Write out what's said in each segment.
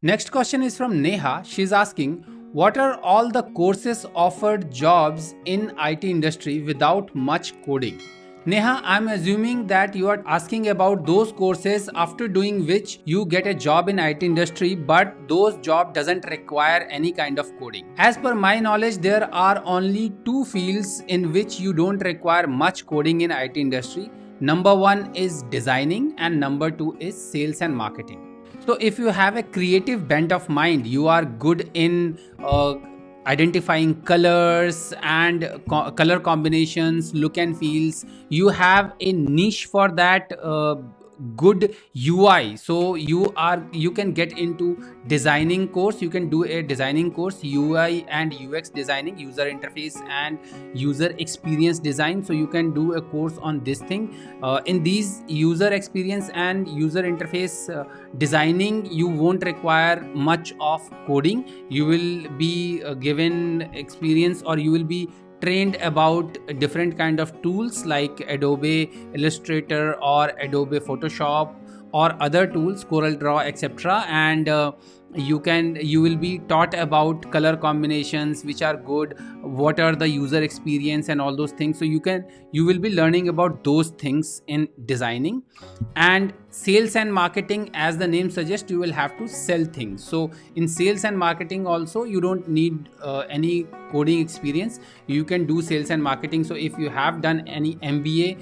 Next question is from Neha. She's asking, what are all the courses offered jobs in IT industry without much coding? Neha, I'm assuming that you are asking about those courses after doing which you get a job in IT industry, but those job doesn't require any kind of coding. As per my knowledge, there are only two fields in which you don't require much coding in IT industry. Number one is designing and number two is sales and marketing. So, if you have a creative bent of mind, you are good in identifying colors and color combinations, look and feels. You have a niche for that. Good UI, so you can get into designing course. You can do a designing course, UI and UX designing, user interface and user experience design. So you can do a course on this thing. In these user experience and user interface designing, you won't require much of coding. You will be given experience, or you will be trained about different kind of tools like Adobe Illustrator or Adobe Photoshop or other tools, Corel Draw, etc. And you will be taught about color combinations which are good, what are the user experience and all those things. So you will be learning about those things in designing. And sales and marketing, as the name suggests, you will have to sell things. So in sales and marketing also, you don't need any coding experience. You can do sales and marketing. So if you have done any MBA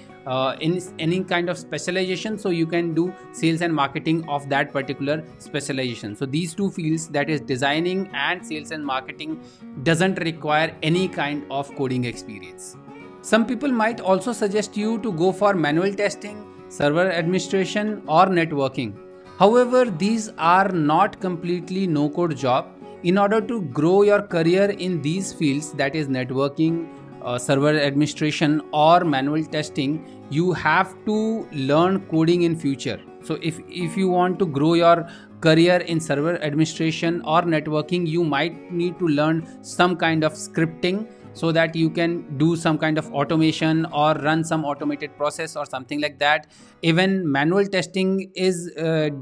in any kind of specialization, so you can do sales and marketing of that particular specialization. So these two fields, that is designing and sales and marketing, doesn't require any kind of coding experience. Some people might also suggest you to go for manual testing, server administration or networking. However, these are not completely no code job. In order to grow your career in these fields, that is networking, server administration or manual testing, you have to learn coding in future. So if you want to grow your career in server administration or networking, you might need to learn some kind of scripting, so that you can do some kind of automation or run some automated process or something like that. Even manual testing is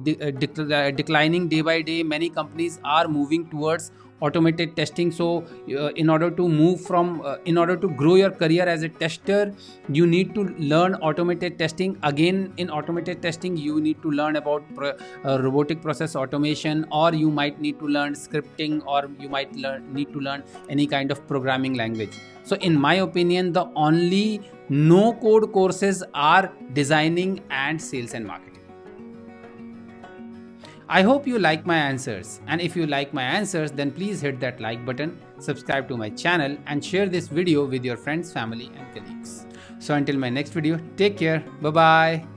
declining day by day. Many companies are moving towards automated testing. So in order to grow your career as a tester, you need to learn automated testing. Again, in automated testing, you need to learn about robotic process automation, or you might need to learn scripting, or you might need to learn any kind of programming language. So in my opinion, the only no code courses are designing and sales and marketing. I hope you like my answers, and if you like my answers, then please hit that like button, subscribe to my channel and share this video with your friends, family and colleagues. So until my next video, take care. Bye bye.